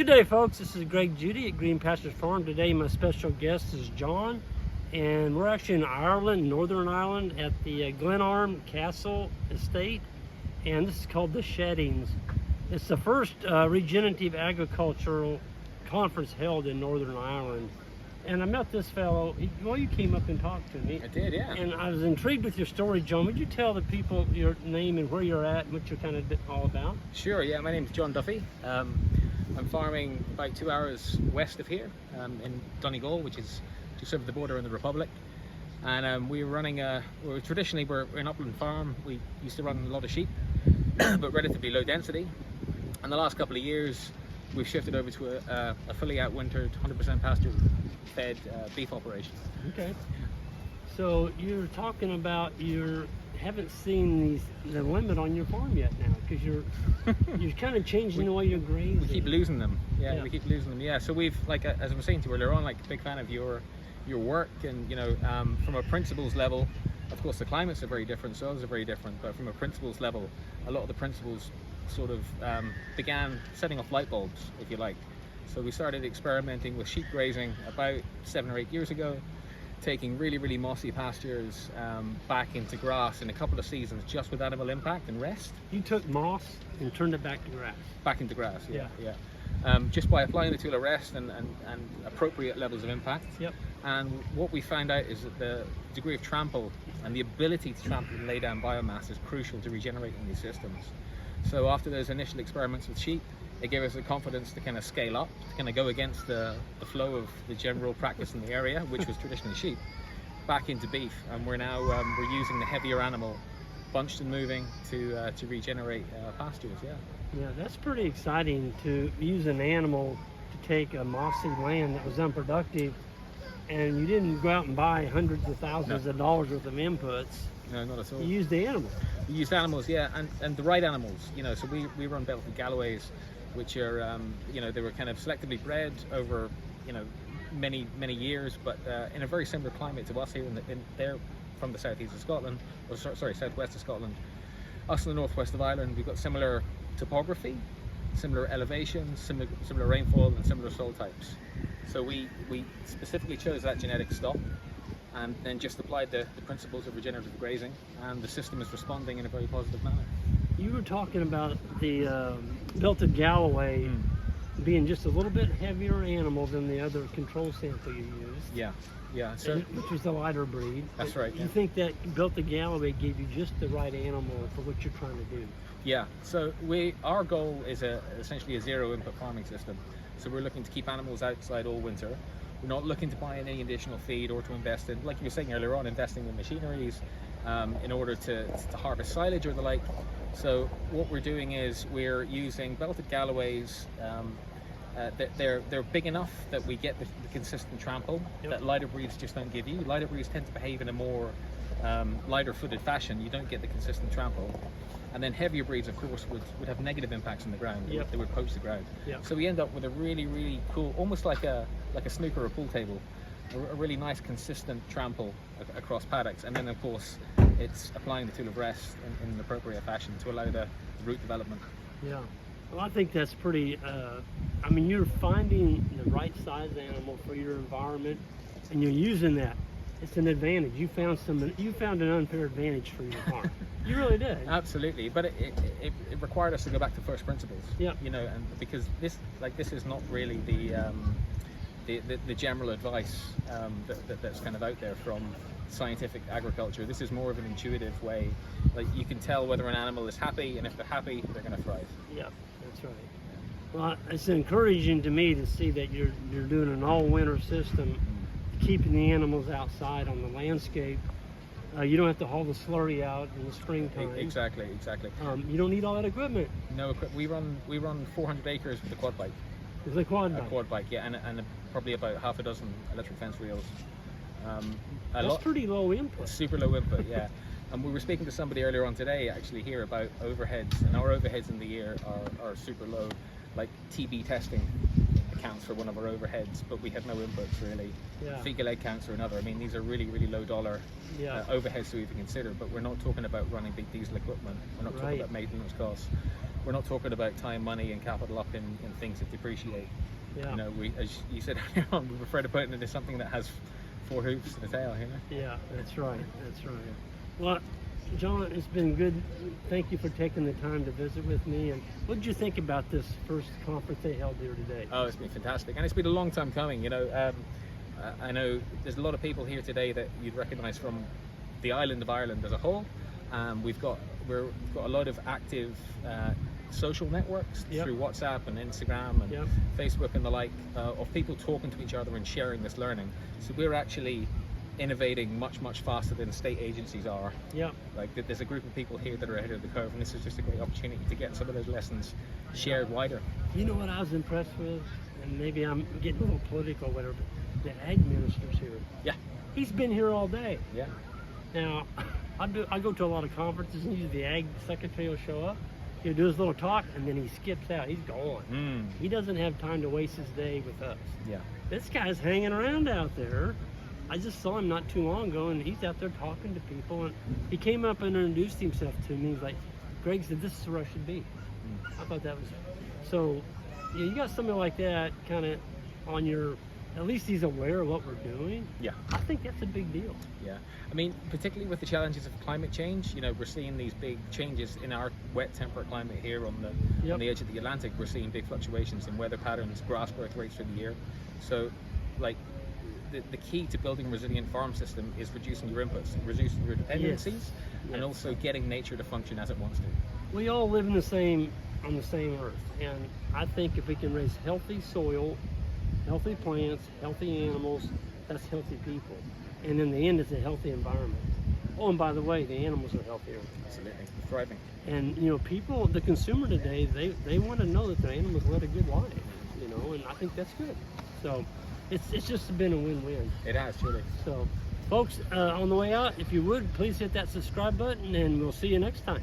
Good day, folks. This is Greg Judy at Green Pastures Farm. Today, my special guest is John, and we're actually in Ireland, Northern Ireland, at the Glenarm Castle Estate, and this is called the Sheddings. It's the first regenerative agricultural conference held in Northern Ireland. And I met this fellow. You came up and talked to me. I did, yeah. And I was intrigued with your story, John. Would you tell the people your name and where you're at and what you're kind of all about? Sure, yeah. My name's John Duffy. I'm farming about 2 hours west of here in Donegal, which is just over the border in the Republic. And we're running traditionally we're an upland farm. We used to run a lot of sheep, but relatively low density. And the last couple of years, we've shifted over to a fully outwintered, 100% pasture-fed beef operation. Okay. So you're talking about you haven't seen the limit on your farm yet now, because you're kind of changing the way you're grazing. We keep losing them. Yeah, we keep losing them. Yeah. So we've, like, as I was saying to you earlier on, like, a big fan of your work, and from a principles level, of course the climates are very different, soils are very different, but from a principles level, a lot of the principles sort of began setting off light bulbs, if you like. So we started experimenting with sheep grazing about 7 or 8 years ago, taking really mossy pastures back into grass in a couple of seasons, just with animal impact and rest. You took moss and turned it back to grass. Back into grass, yeah. Just by applying the tool of rest and appropriate levels of impact. Yep. And what we found out is that the degree of trample and the ability to trample and lay down biomass is crucial to regenerating these systems. So after those initial experiments with sheep, it gave us the confidence to kind of scale up, to kind of go against the flow of the general practice in the area, which was traditionally sheep, back into beef. And we're now we're using the heavier animal, bunched and moving, to regenerate pastures. Yeah, that's pretty exciting, to use an animal to take a mossy land that was unproductive, and you didn't go out and buy hundreds of thousands of dollars worth of inputs. No, not at all. You used the animal. We used animals, yeah, and the right animals. So we run belted Galloways, which are they were kind of selectively bred over many years, but in a very similar climate to us here they're from the southeast of Scotland, or southwest of Scotland. Us in the northwest of Ireland, we've got similar topography, similar elevations, similar rainfall, and similar soil types. So we specifically chose that genetic stock, and then just applied the principles of regenerative grazing, and the system is responding in a very positive manner. You were talking about the belted Galloway being just a little bit heavier animal than the other control sample you used. Yeah. So which was the lighter breed. That's right. You think that belted Galloway gave you just the right animal for what you're trying to do? Yeah. So our goal is essentially a zero input farming system. So we're looking to keep animals outside all winter. We're not looking to buy any additional feed or to invest in, like you were saying earlier on, investing in machineries in order to harvest silage or the like. So what we're doing is we're using belted Galloways. They're big enough that we get the consistent trample that lighter breeds just don't give you. Lighter breeds tend to behave in a more lighter-footed fashion. You don't get the consistent trample. And then heavier breeds, of course, would have negative impacts on the ground. They would poach the ground. So we end up with a really cool, almost like a snooker or a pool table, a really nice consistent trample across paddocks. And then, of course, it's applying the tool of rest in an appropriate fashion to allow the root development. Yeah. Well, I think that's pretty, you're finding the right size animal for your environment, and you're using that. It's an advantage. You found an unfair advantage for your farm. You really did. Absolutely, but it required us to go back to first principles. Yeah. And because this is not really the general advice that's kind of out there from scientific agriculture. This is more of an intuitive way. Like, you can tell whether an animal is happy, and if they're happy, they're going to thrive. Yeah, that's right. Well, it's encouraging to me to see that you're doing an all-winter system, keeping the animals outside on the landscape. You don't have to haul the slurry out in the springtime. Exactly. You don't need all that equipment. No, we run 400 acres with a quad bike. It's a quad bike. A quad bike, yeah, and probably about half a dozen electric fence wheels. That's pretty low input. Super low input, yeah. And we were speaking to somebody earlier on today, actually, here about overheads, and our overheads in the year are super low. Like, TB testing accounts for one of our overheads, but we have no inputs really. Fecal egg counts are another. I mean, these are really low dollar overheads to even consider, but we're not talking about running big diesel equipment. We're not talking about maintenance costs. we're not talking about time, money, and capital up in things that depreciate. Yeah. You know, we, as you said earlier on, we prefer to put it into something that has 4 hooves and a tail. You know. Yeah, that's right. That's right. Well, John, it's been good. Thank you for taking the time to visit with me. And what did you think about this first conference they held here today? Oh, it's been fantastic, and it's been a long time coming. You know, I know there's a lot of people here today that you'd recognise from the island of Ireland as a whole. We've got a lot of active social networks through WhatsApp and Instagram and Facebook and the like, of people talking to each other and sharing this learning. So we're actually innovating much faster than state agencies are. Yeah. Like there's a group of people here that are ahead of the curve, and this is just a great opportunity to get some of those lessons shared wider. You know what I was impressed with, and maybe I'm getting a little political or whatever, but the ag minister's here. Yeah. He's been here all day. Yeah. Now, I go to a lot of conferences, and usually the ag secretary will show up. He'll do his little talk, and then he skips out. He's gone. He doesn't have time to waste his day with us. Yeah. This guy's hanging around out there. I just saw him not too long ago, and he's out there talking to people. And he came up and introduced himself to me. He's like, Greg said, this is where I should be. I thought that was... So, yeah, you got somebody like that kind of on your... At least he's aware of what we're doing. Yeah. I think that's a big deal. Yeah. I mean, particularly with the challenges of climate change, you know, we're seeing these big changes in our wet temperate climate here on the edge of the Atlantic. We're seeing big fluctuations in weather patterns, grass growth rates through the year. So, like, the key to building a resilient farm system is reducing your inputs, reducing your dependencies, and also getting nature to function as it wants to. We all live on the same earth, and I think if we can raise healthy soil, healthy plants, healthy animals, that's healthy people. And in the end, it's a healthy environment. Oh, and by the way, the animals are healthier. Absolutely. Thriving. And, you know, people, the consumer today, they want to know that their animals led a good life, you know, and I think that's good. So it's just been a win-win. It has, truly. So, folks, on the way out, if you would, please hit that subscribe button, and we'll see you next time.